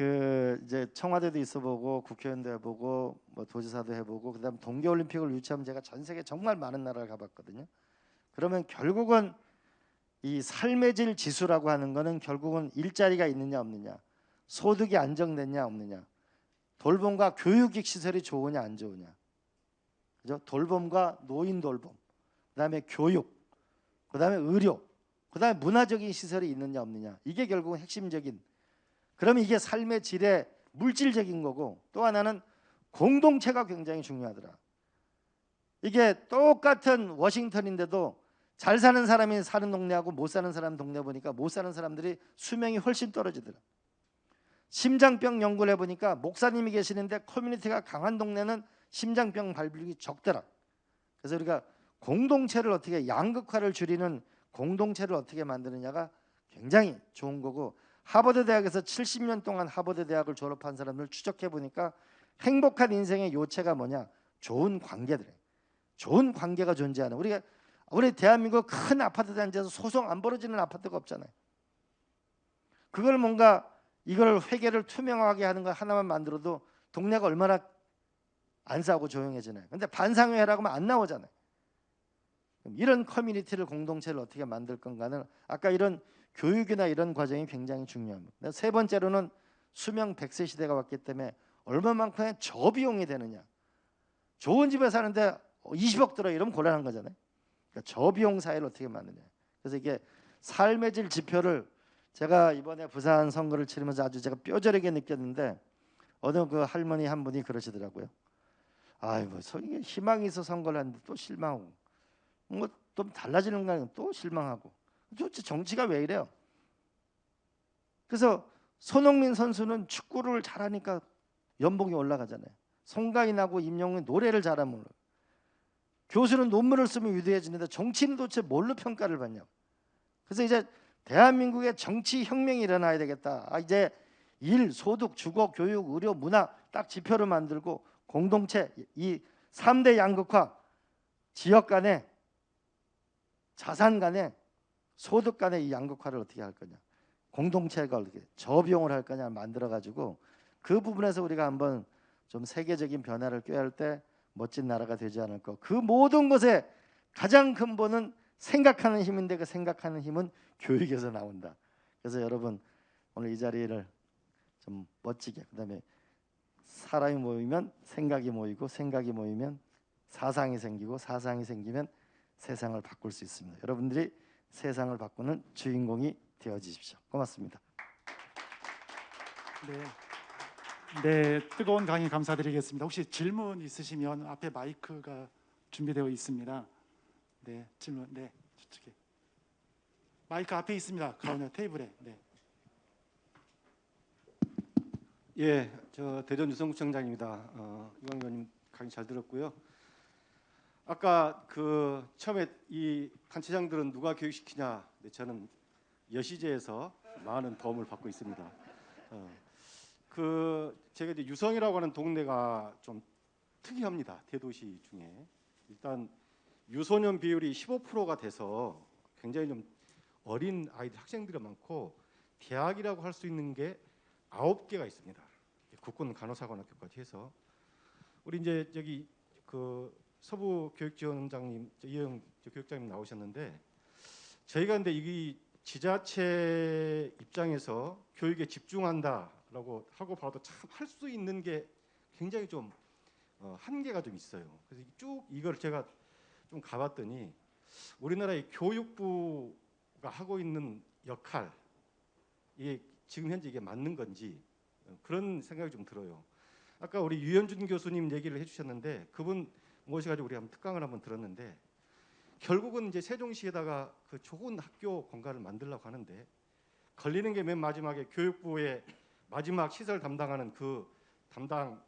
이제 청와대도 있어보고 국회의원도 해보고 뭐 도지사도 해보고 그다음 동계올림픽을 유치하면 제가 전 세계 정말 많은 나라를 가봤거든요. 그러면 결국은 이 삶의 질 지수라고 하는 거는 결국은 일자리가 있느냐 없느냐, 소득이 안정됐냐 없느냐, 돌봄과 교육식 시설이 좋으냐 안 좋으냐, 그죠? 돌봄과 노인 돌봄, 그다음에 교육, 그다음에 의료, 그다음에 문화적인 시설이 있느냐 없느냐, 이게 결국은 핵심적인. 그러면 이게 삶의 질의 물질적인 거고, 또 하나는 공동체가 굉장히 중요하더라. 이게 똑같은 워싱턴인데도 잘 사는 사람이 사는 동네하고 못 사는 사람 동네 보니까 못 사는 사람들이 수명이 훨씬 떨어지더라. 심장병 연구를 해보니까 목사님이 계시는데 커뮤니티가 강한 동네는 심장병 발병이 적더라. 그래서 우리가 공동체를 어떻게, 양극화를 줄이는 공동체를 어떻게 만드느냐가 굉장히 좋은 거고, 하버드 대학에서 70년 동안 하버드 대학을 졸업한 사람들 추적해 보니까 행복한 인생의 요체가 뭐냐? 좋은 관계들이에요. 좋은 관계가 존재하는. 우리 대한민국 큰 아파트 단지에서 소송 안 벌어지는 아파트가 없잖아요. 그걸 뭔가 이걸 회계를 투명하게 하는 거 하나만 만들어도 동네가 얼마나 안 싸우고 조용해지나요? 근데 반상회라고 하면 안 나오잖아요. 이런 커뮤니티를, 공동체를 어떻게 만들 건가는 아까 이런 교육이나 이런 과정이 굉장히 중요합니다. 세 번째로는 수명 100세 시대가 왔기 때문에 얼마만큼의 저비용이 되느냐. 좋은 집에 사는데 20억 들어 이러면 곤란한 거잖아요. 그러니까 저비용 사회를 어떻게 만드냐. 그래서 이게 삶의 질 지표를 제가 이번에 부산 선거를 치르면서 아주 제가 뼈저리게 느꼈는데, 어느 그 할머니 한 분이 그러시더라고요. 아이고, 이게 희망이 있어 선거를 하는데 또 실망하고, 뭐 좀 달라지는 거 아니고 또 실망하고, 도대체 정치가 왜 이래요? 그래서 손흥민 선수는 축구를 잘하니까 연봉이 올라가잖아요. 송가인하고 임영웅이 노래를 잘하면, 교수는 논문을 쓰면 위대해지는데 정치는 도대체 뭘로 평가를 받냐고. 그래서 이제 대한민국의 정치 혁명이 일어나야 되겠다. 이제 일, 소득, 주거, 교육, 의료, 문화 딱 지표를 만들고 공동체, 이 3대 양극화, 지역 간에, 자산 간에, 소득 간의 이 양극화를 어떻게 할 거냐, 공동체가 어떻게 저비용을 할 거냐 만들어 가지고 그 부분에서 우리가 한번 좀 세계적인 변화를 꾀할 때 멋진 나라가 되지 않을까. 그 모든 것에 가장 근본은 생각하는 힘인데, 그 생각하는 힘은 교육에서 나온다. 그래서 여러분 오늘 이 자리를 좀 멋지게, 그다음에 사람이 모이면 생각이 모이고, 생각이 모이면 사상이 생기고, 사상이 생기면 세상을 바꿀 수 있습니다. 여러분들이 세상을 바꾸는 주인공이 되어주십시오. 고맙습니다. 네, 뜨거운 강의 감사드리겠습니다. 혹시 질문 있으시면 앞에 마이크가 준비되어 있습니다. 네, 질문. 네, 저쪽에 마이크 앞에 있습니다. 가운데 테이블에. 네. 예, 저 대전 유성구청장입니다. 이광 의원님 강의 잘 들었고요. 아까 처음에 이 단체장들은 누가 교육시키냐, 저는 여시제에서 많은 도움을 받고 있습니다. 제가 이제 유성이라고 하는 동네가 좀 특이합니다. 대도시 중에 일단 유소년 비율이 15%가 돼서 굉장히 좀 어린 아이들, 학생들이 많고, 대학이라고 할 수 있는 게 9개가 있습니다. 국군 간호사관학교까지 해서. 우리 이제 여기 서부교육지원장님, 이영 교육장님 나오셨는데, 저희가 근데 이 지자체 입장에서 교육에 집중한다라고 하고 봐도 참 할 수 있는 게 굉장히 좀 한계가 좀 있어요. 그래서 쭉 이걸 제가 좀 가봤더니 우리나라의 교육부가 하고 있는 역할, 이게 지금 현재 이게 맞는 건지 그런 생각이 좀 들어요. 아까 우리 유현준 교수님 얘기를 해주셨는데, 그분 모셔가지고 우리 한번 특강을 한번 들었는데, 결국은 이제 세종시에다가 그 좋은 학교 공간을 만들려고 하는데, 걸리는 게 맨 마지막에 교육부의 마지막 시설 담당하는 그 담당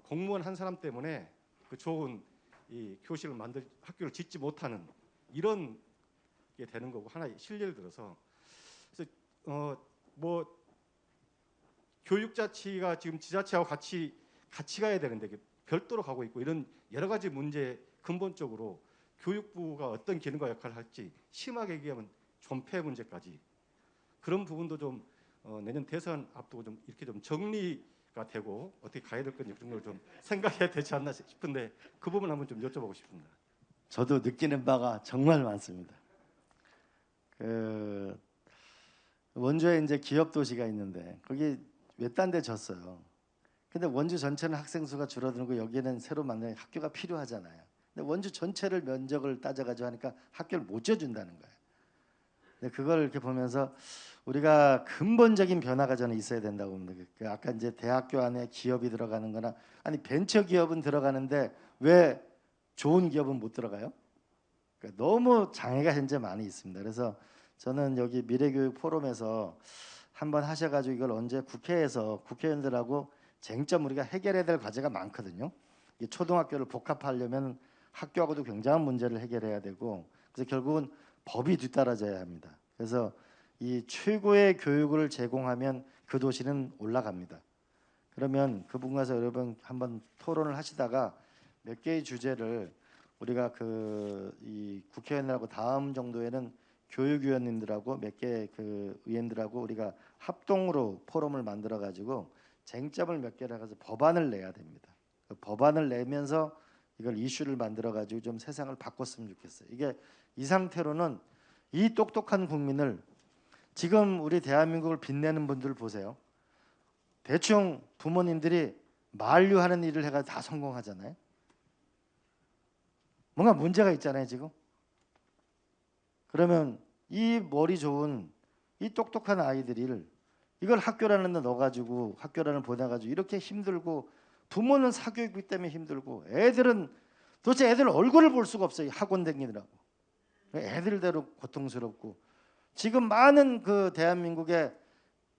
공무원 한 사람 때문에 그 좋은 이 교실을 학교를 짓지 못하는 이런 게 되는 거고 하나의 실례를 들어서 그래서 뭐 교육자치가 지금 지자체하고 같이 가야 되는데 별도로 가고 있고 이런 여러 가지 문제 근본적으로 교육부가 어떤 기능과 역할을 할지 심하게 얘기하면 존폐 문제까지 그런 부분도 좀 내년 대선 앞두고 좀 이렇게 좀 정리가 되고 어떻게 가야 될 건지 그런 걸 좀 생각해야 되지 않나 싶은데 그 부분 한번 좀 여쭤보고 싶습니다. 저도 느끼는 바가 정말 많습니다. 그 원주에 이제 기업 도시가 있는데 거기 외딴 데 졌어요. 근데 원주 전체는 학생 수가 줄어들고 여기에는 새로 만든 학교가 필요하잖아요. 근데 원주 전체를 면적을 따져가지고 하니까 학교를 못 지어준다는 거예요. 근데 그걸 이렇게 보면서 우리가 근본적인 변화가 저는 있어야 된다고 봅니다. 그 아까 이제 대학교 안에 기업이 들어가는거나 아니 벤처 기업은 들어가는데 왜 좋은 기업은 못 들어가요? 그러니까 너무 장애가 현재 많이 있습니다. 그래서 저는 여기 미래교육 포럼에서 한번 하셔가지고 이걸 언제 국회에서 국회의원들하고 쟁점 우리가 해결해야 될 과제가 많거든요. 이 초등학교를 복합하려면 학교하고도 굉장한 문제를 해결해야 되고 그래서 결국은 법이 뒤따라져야 합니다. 그래서 이 최고의 교육을 제공하면 그 도시는 올라갑니다. 그러면 그 부분에서 여러분 한번 토론을 하시다가 몇 개의 주제를 우리가 이 국회의원들하고 다음 정도에는 교육위원님들하고 몇 개 그 의원들하고 우리가 합동으로 포럼을 만들어 가지고 쟁점을 몇 개를 해서 법안을 내야 됩니다. 그 법안을 내면서 이걸 이슈를 만들어 가지고 좀 세상을 바꿨으면 좋겠어요. 이게 이 상태로는 이 똑똑한 국민을 지금 우리 대한민국을 빛내는 분들 보세요. 대충 부모님들이 만류하는 일을 해가 다 성공하잖아요. 뭔가 문제가 있잖아요 지금. 그러면 이 머리 좋은 이 똑똑한 아이들을 이걸 학교라는 데 넣어가지고 학교라는 보내가지고 이렇게 힘들고 부모는 사교육비 때문에 힘들고 애들은 도대체 애들 얼굴을 볼 수가 없어요. 학원 다니느라고. 애들대로 고통스럽고 지금 많은 그 대한민국의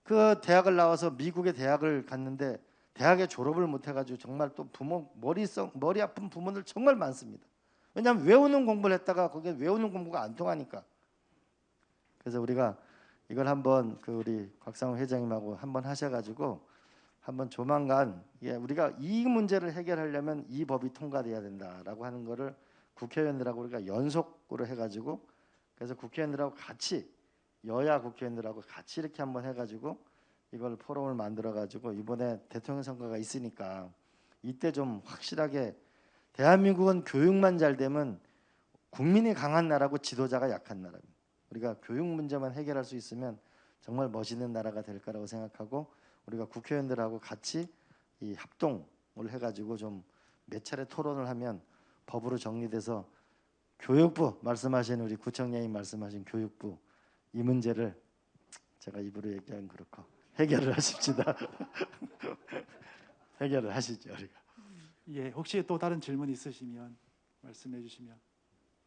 그 대학을 나와서 미국의 대학을 갔는데 대학에 졸업을 못 해가지고 정말 또 부모 머리 아픈 부모들 정말 많습니다. 왜냐하면 외우는 공부를 했다가 거기에 외우는 공부가 안 통하니까. 그래서 우리가 이걸 한번 그 우리 곽상우 회장님하고 한번 하셔가지고 한번 조만간 우리가 이 문제를 해결하려면 이 법이 통과돼야 된다라고 하는 거를 국회의원들하고 우리가 연속으로 해가지고 그래서 국회의원들하고 같이 여야 국회의원들하고 같이 이렇게 한번 해가지고 이걸 포럼을 만들어가지고 이번에 대통령 선거가 있으니까 이때 좀 확실하게 대한민국은 교육만 잘 되면 국민이 강한 나라고 지도자가 약한 나라입니다. 우리가 교육 문제만 해결할 수 있으면 정말 멋있는 나라가 될 거라고 생각하고 우리가 국회의원들하고 같이 이 합동을 해가지고 좀 몇 차례 토론을 하면 법으로 정리돼서 교육부 말씀하신 우리 구청장님 말씀하신 교육부 이 문제를 제가 입으로 얘기하면 그렇고 해결을 하십시다. 해결을 하시죠 우리가. 예, 혹시 또 다른 질문 있으시면 말씀해 주시면.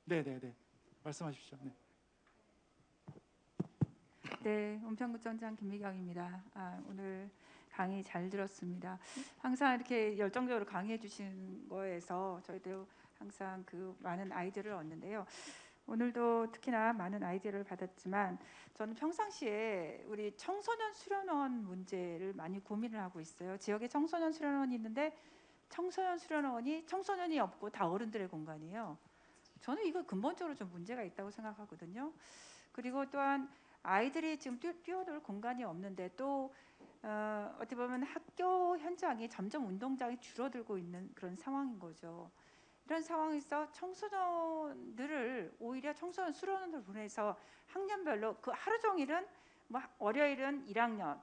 네, 말씀하십시오. 네. 네, 은평구청장 김미경입니다. 오늘 강의 잘 들었습니다. 항상 이렇게 열정적으로 강의해 주신 거에서 저희도 항상 그 많은 아이디어를 얻는데요. 오늘도 특히나 많은 아이디어를 받았지만 저는 평상시에 우리 청소년 수련원 문제를 많이 고민을 하고 있어요. 지역에 청소년 수련원이 있는데 청소년 수련원이 청소년이 없고 다 어른들의 공간이에요. 저는 이거 근본적으로 좀 문제가 있다고 생각하거든요. 그리고 또한 아이들이 지금 뛰어놀 공간이 없는데 또 어떻게 보면 학교 현장이 점점 운동장이 줄어들고 있는 그런 상황인 거죠. 이런 상황에서 청소년들을 오히려 청소년 수련원을 보내서 학년별로 그 하루 종일은 뭐 월요일은 1학년,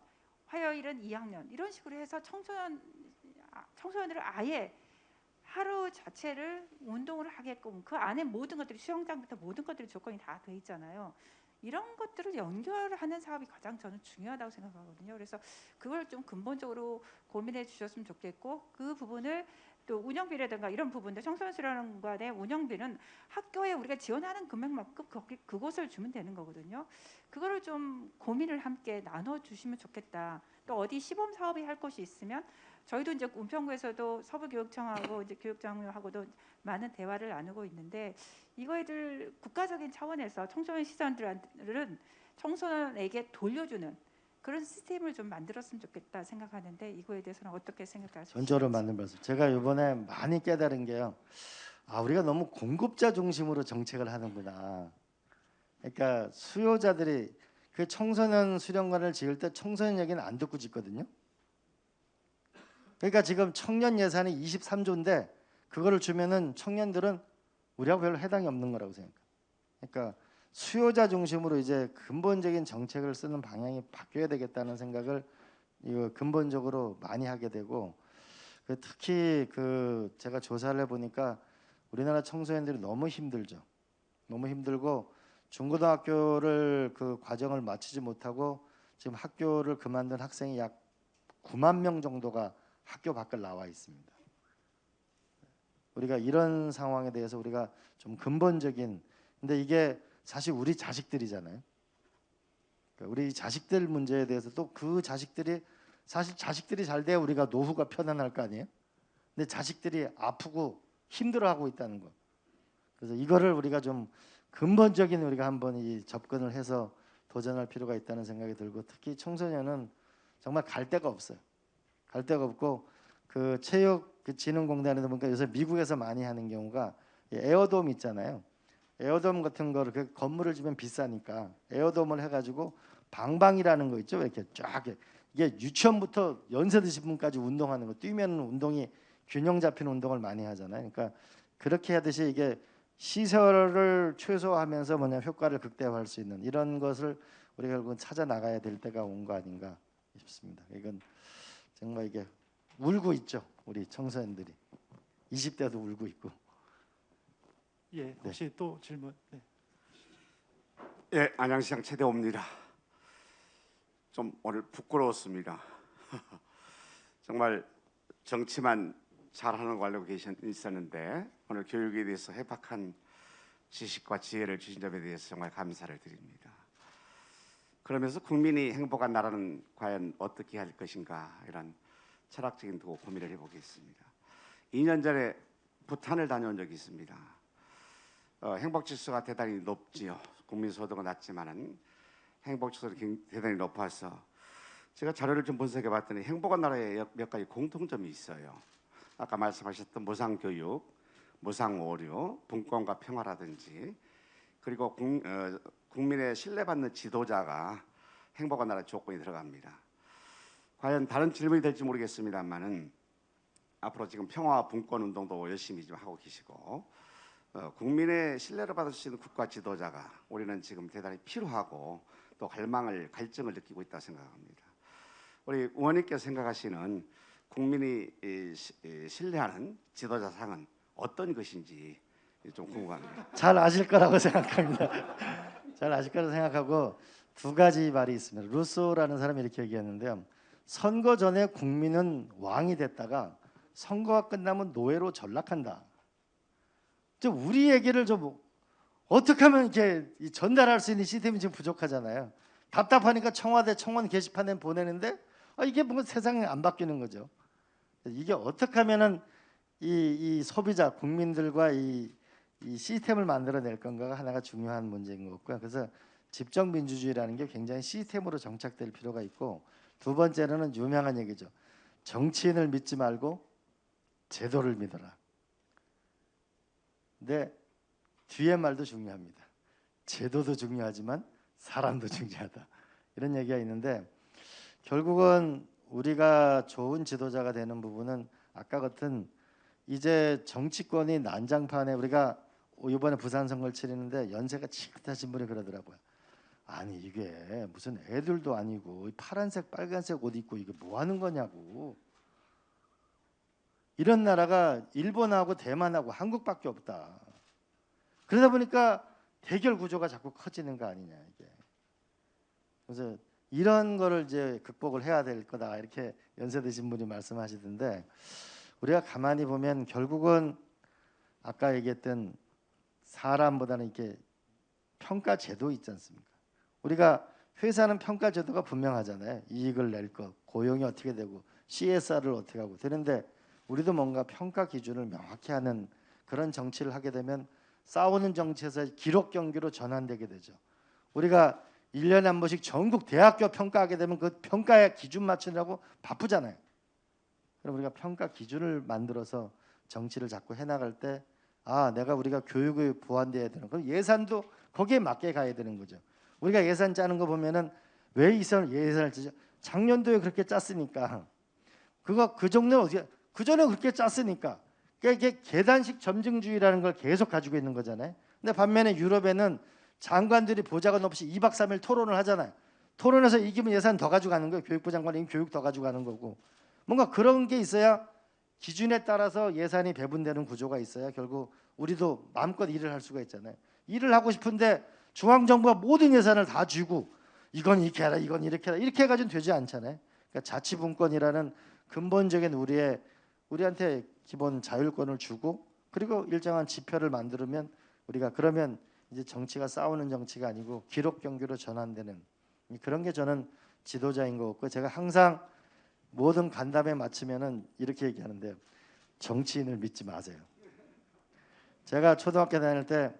화요일은 2학년 이런 식으로 해서 청소년들을 아예 하루 자체를 운동을 하게끔 그 안에 모든 것들이 수영장부터 모든 것들이 조건이 다 돼 있잖아요. 이런 것들을 연결하는 사업이 가장 저는 중요하다고 생각하거든요. 그래서 그걸 좀 근본적으로 고민해 주셨으면 좋겠고 그 부분을 또 운영비라든가 이런 부분들 청소년 수련관의 운영비는 학교에 우리가 지원하는 금액만큼 그곳을 주면 되는 거거든요. 그거를 좀 고민을 함께 나눠주시면 좋겠다. 또 어디 시범 사업이 할 곳이 있으면 저희도 이제 은평구에서도 서부교육청하고 이제 교육장하고도 많은 대화를 나누고 있는데 이거들 국가적인 차원에서 청소년 시설들은 청소년에게 돌려주는 그런 시스템을 좀 만들었으면 좋겠다 생각하는데 이거에 대해서는 어떻게 생각하시는지? 전적으로 맞는 말씀. 제가 이번에 많이 깨달은 게요. 아, 우리가 너무 공급자 중심으로 정책을 하는구나. 그러니까 수요자들이 그 청소년 수련관을 지을 때 청소년 얘기는 안 듣고 짓거든요. 그러니까 지금 청년 예산이 23조인데 그거를 주면은 청년들은 우리하고 별로 해당이 없는 거라고 생각해요. 그러니까 수요자 중심으로 이제 근본적인 정책을 쓰는 방향이 바뀌어야 되겠다는 생각을 이거 근본적으로 많이 하게 되고 특히 그 제가 조사를 해보니까 우리나라 청소년들이 너무 힘들죠. 너무 힘들고 중고등학교를 그 과정을 마치지 못하고 지금 학교를 그만둔 학생이 약 9만 명 정도가 학교 밖을 나와 있습니다. 우리가 이런 상황에 대해서 우리가 좀 근본적인 근데 이게 사실 우리 자식들이잖아요. 그러니까 우리 자식들 문제에 대해서 또 그 자식들이 사실 자식들이 잘 돼야 우리가 노후가 편안할 거 아니에요. 근데 자식들이 아프고 힘들어하고 있다는 거. 그래서 이거를 우리가 좀 근본적인 우리가 한번 이 접근을 해서 도전할 필요가 있다는 생각이 들고 특히 청소년은 정말 갈 데가 없어요. 갈 데가 없고 그 체육 그 진흥공단에도 보니까 요새 미국에서 많이 하는 경우가 에어돔 있잖아요. 에어돔 같은 거를 그 건물을 지면 비싸니까 에어돔을 해가지고 방방이라는 거 있죠. 이렇게 쫙 이게 유치원부터 연세 드신 분까지 운동하는 거 뛰면 운동이 균형 잡힌 운동을 많이 하잖아요. 그러니까 그렇게 하듯이 이게 시설을 최소화하면서 뭐냐 효과를 극대화할 수 있는 이런 것을 우리가 결국은 찾아 나가야 될 때가 온 거 아닌가 싶습니다. 이건 정말 이게 울고 있죠. 우리 청소년들이 20대도 울고 있고. 예, 혹시 또 질문? 네. 예, 안양시장 최대호입니다. 좀 오늘 부끄러웠습니다. 정말 정치만 잘하는 거 알고 있었는데 오늘 교육에 대해서 해박한 지식과 지혜를 주신 점에 대해서 정말 감사를 드립니다. 그러면서 국민이 행복한 나라는 과연 어떻게 할 것인가 이런 철학적인 고민을 해보겠습니다. 2년 전에 부탄을 다녀온 적이 있습니다. 행복지수가 대단히 높지요. 국민소득은 낮지만은 행복지수가 대단히 높아서 제가 자료를 좀 분석해봤더니 행복한 나라에 몇 가지 공통점이 있어요. 아까 말씀하셨던 무상교육, 무상오류, 분권과 평화라든지 그리고 국민의 신뢰받는 지도자가 행복한 나라 조건이 들어갑니다. 과연 다른 질문이 될지 모르겠습니다만은 앞으로 지금 평화와 분권 운동도 열심히 좀 하고 계시고 국민의 신뢰를 받을 수 있는 국가 지도자가 우리는 지금 대단히 필요하고 또 갈증을 느끼고 있다 생각합니다. 우리 의원님께서 생각하시는 국민이 신뢰하는 지도자상은 어떤 것인지 좀 궁금합니다. 잘 아실 거라고 생각합니다. 잘 아실 거라고 생각하고 두 가지 말이 있습니다. 루소라는 사람이 이렇게 얘기했는데요. 선거 전에 국민은 왕이 됐다가 선거가 끝나면 노예로 전락한다. 우리 얘기를 좀 어떻게 하면 이렇게 전달할 수 있는 시스템이 지금 부족하잖아요. 답답하니까 청와대 청원 게시판에 보내는데 이게 뭔가 세상이 안 바뀌는 거죠. 이게 어떻게 하면은 이 소비자 국민들과 이 시스템을 만들어낼 건가가 하나가 중요한 문제인 것 같고요. 그래서 집정 민주주의라는 게 굉장히 시스템으로 정착될 필요가 있고 두 번째로는 유명한 얘기죠. 정치인을 믿지 말고 제도를 믿어라. 근데 뒤에 말도 중요합니다. 제도도 중요하지만 사람도 중요하다. 이런 얘기가 있는데 결국은 우리가 좋은 지도자가 되는 부분은 아까 같은 이제 정치권이 난장판에 우리가 이번에 부산 선거를 치르는데 연세가 지긋하신 분이 그러더라고요. 아니 이게 무슨 애들도 아니고 파란색 빨간색 옷 입고 이게 뭐 하는 거냐고. 이런 나라가 일본하고 대만하고 한국밖에 없다. 그러다 보니까 대결 구조가 자꾸 커지는 거 아니냐 이게. 그래서 이런 거를 이제 극복을 해야 될 거다 이렇게 연세 드신 분이 말씀하시던데 우리가 가만히 보면 결국은 아까 얘기했던 사람보다는 이렇게 평가 제도 있지 않습니까? 우리가 회사는 평가 제도가 분명하잖아요. 이익을 낼 것, 고용이 어떻게 되고 CSR을 어떻게 하고 되는데 우리도 뭔가 평가 기준을 명확히 하는 그런 정치를 하게 되면 싸우는 정치에서 기록 경기로 전환되게 되죠. 우리가 1년에 한 번씩 전국 대학교 평가하게 되면 그 평가의 기준 맞추느라고 바쁘잖아요. 그럼 우리가 평가 기준을 만들어서 정치를 자꾸 해나갈 때 우리가 교육을 보완돼야 되는 그럼 예산도 거기에 맞게 가야 되는 거죠. 우리가 예산 짜는 거 보면은 왜 예산을 짜죠? 작년도에 그렇게 짰으니까 그 정도는 어떻게 그 전에 그렇게 짰으니까 그러니까 이게 계단식 점증주의라는 걸 계속 가지고 있는 거잖아요. 근데 반면에 유럽에는 장관들이 보좌관 없이 2박 3일 토론을 하잖아요. 토론해서 이기면 예산 더 가져가는 거예요. 교육부 장관이 교육 더 가져가는 거고 뭔가 그런 게 있어야 기준에 따라서 예산이 배분되는 구조가 있어야 결국 우리도 마음껏 일을 할 수가 있잖아요. 일을 하고 싶은데 중앙정부가 모든 예산을 다 쥐고 이건 이렇게 해라 이건 이렇게 해라 이렇게 해가지고는 되지 않잖아요. 그러니까 자치분권이라는 근본적인 우리한테 기본 자율권을 주고 그리고 일정한 지표를 만들면 우리가 그러면 이제 정치가 싸우는 정치가 아니고 기록 경기로 전환되는 그런 게 저는 지도자인 것 같고 제가 항상 모든 간담회 마치면은 이렇게 얘기하는데요. 정치인을 믿지 마세요. 제가 초등학교 다닐 때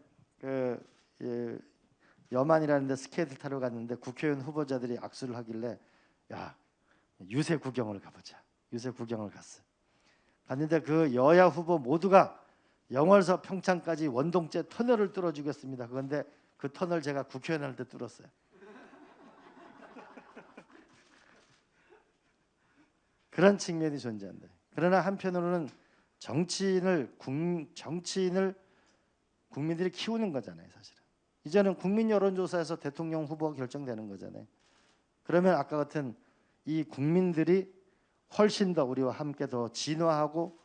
여만이라는 데 스케이트 타러 갔는데 국회의원 후보자들이 악수를 하길래 야 유세 구경을 가보자. 유세 구경을 갔어요. 갔는데 그 여야 후보 모두가 영월서 평창까지 원동제 터널을 뚫어주겠습니다. 그런데 그 터널 제가 국회의원 할 때 뚫었어요. 그런 측면이 존재한다. 그러나 한편으로는 정치인을 국민들이 키우는 거잖아요, 사실은. 이제는 국민 여론조사에서 대통령 후보가 결정되는 거잖아요. 그러면 아까 같은 이 국민들이 훨씬 더 우리와 함께 더 진화하고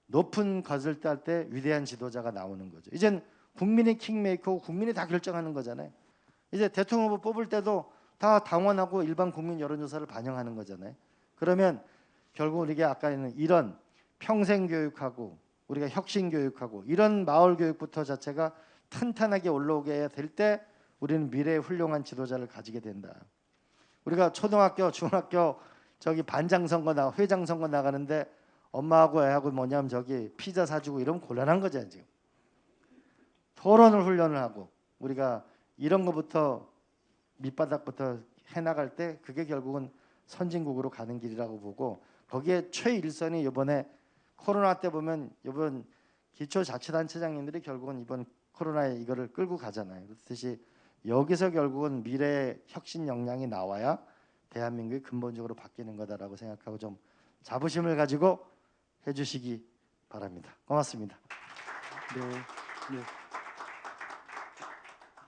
높은 것을 딸 때 위대한 지도자가 나오는 거죠. 이젠 국민이 킹메이커고 국민이 다 결정하는 거잖아요. 이제 대통령 후보 뽑을 때도 다 당원하고 일반 국민 여론조사를 반영하는 거잖아요. 그러면 결국 우리가 아까 있는 이런 평생 교육하고 우리가 혁신 교육하고 이런 마을 교육부터 자체가 탄탄하게 올라오게 될 때 우리는 미래의 훌륭한 지도자를 가지게 된다. 우리가 초등학교, 중학교 반장 선거 회장 선거 나가는데 엄마하고 애하고 뭐냐면 피자 사주고 이러면 곤란한 거잖아요. 지금 토론을 훈련을 하고 우리가 이런 거부터 밑바닥부터 해나갈 때 그게 결국은 선진국으로 가는 길이라고 보고 거기에 최일선이 이번에 코로나 때 보면 이번 기초자치단체장님들이 결국은 이번 코로나에 이거를 끌고 가잖아요. 그렇듯이 여기서 결국은 미래의 혁신 역량이 나와야 대한민국이 근본적으로 바뀌는 거다라고 생각하고 좀 자부심을 가지고 해주시기 바랍니다. 고맙습니다. 네.